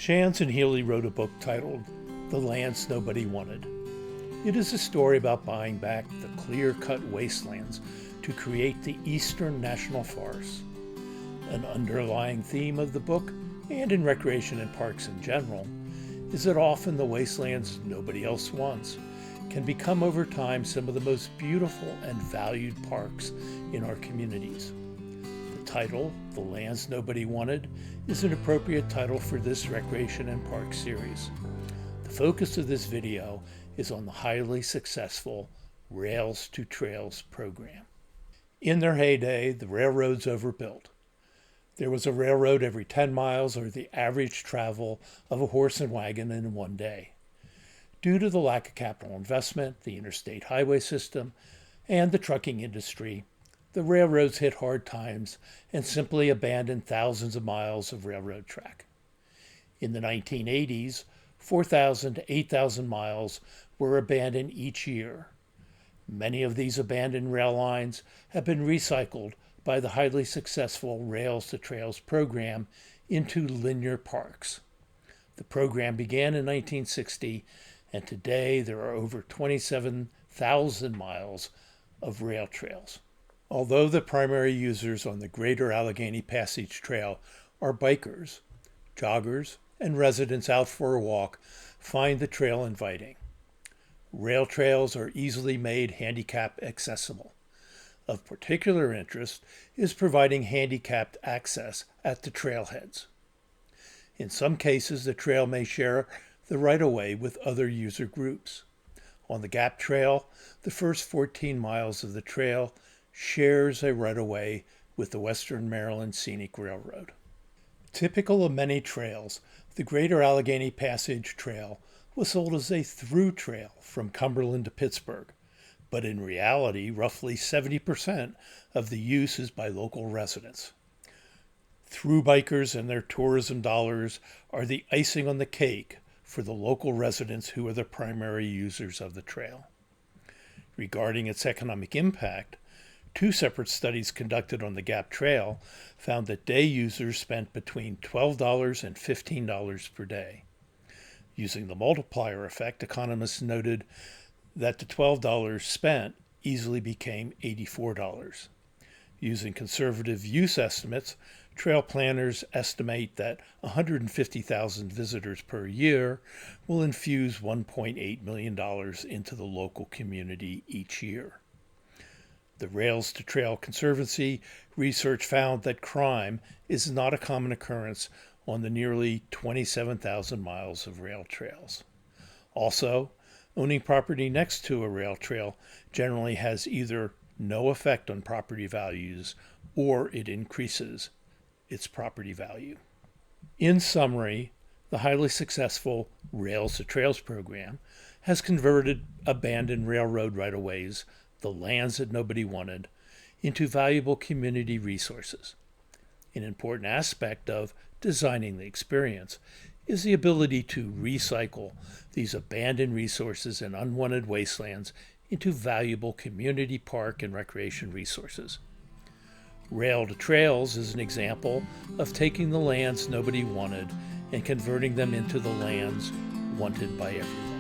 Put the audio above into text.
Shands and Healy wrote a book titled The Lands Nobody Wanted. It is a story about buying back the clear-cut wastelands to create the Eastern National Forests. An underlying theme of the book, and in recreation and parks in general, is that often the wastelands nobody else wants can become over time some of the most beautiful and valued parks in our communities. The title, The Lands Nobody Wanted, is an appropriate title for this recreation and park series. The focus of this video is on the highly successful Rails to Trails program. In their heyday, the railroads overbuilt. There was a railroad every 10 miles, or the average travel of a horse and wagon in one day. Due to the lack of capital investment, the interstate highway system, and the trucking industry, the railroads hit hard times and simply abandoned thousands of miles of railroad track. In the 1980s, 4,000 to 8,000 miles were abandoned each year. Many of these abandoned rail lines have been recycled by the highly successful Rails to Trails program into linear parks. The program began in 1960, and today there are over 27,000 miles of rail trails. Although the primary users on the Greater Allegany Passage Trail are bikers, joggers, and residents out for a walk find the trail inviting. Rail trails are easily made handicap accessible. Of particular interest is providing handicapped access at the trailheads. In some cases, the trail may share the right-of-way with other user groups. On the Gap Trail, the first 14 miles of the trail shares a right-of-way with the Western Maryland Scenic Railroad. Typical of many trails, the Greater Allegany Passage Trail was sold as a through trail from Cumberland to Pittsburgh, but in reality, roughly 70% of the use is by local residents. Through bikers and their tourism dollars are the icing on the cake for the local residents who are the primary users of the trail. Regarding its economic impact, 2 separate studies conducted on the Gap Trail found that day users spent between $12 and $15 per day. Using the multiplier effect, economists noted that the $12 spent easily became $84. Using conservative use estimates, trail planners estimate that 150,000 visitors per year will infuse $1.8 million into the local community each year. The Rails to Trail Conservancy research found that crime is not a common occurrence on the nearly 27,000 miles of rail trails. Also, owning property next to a rail trail generally has either no effect on property values or it increases its property value. In summary, the highly successful Rails to Trails program has converted abandoned railroad right-of-ways, the lands that nobody wanted, into valuable community resources. An important aspect of designing the experience is the ability to recycle these abandoned resources and unwanted wastelands into valuable community park and recreation resources. Rail to Trails is an example of taking the lands nobody wanted and converting them into the lands wanted by everyone.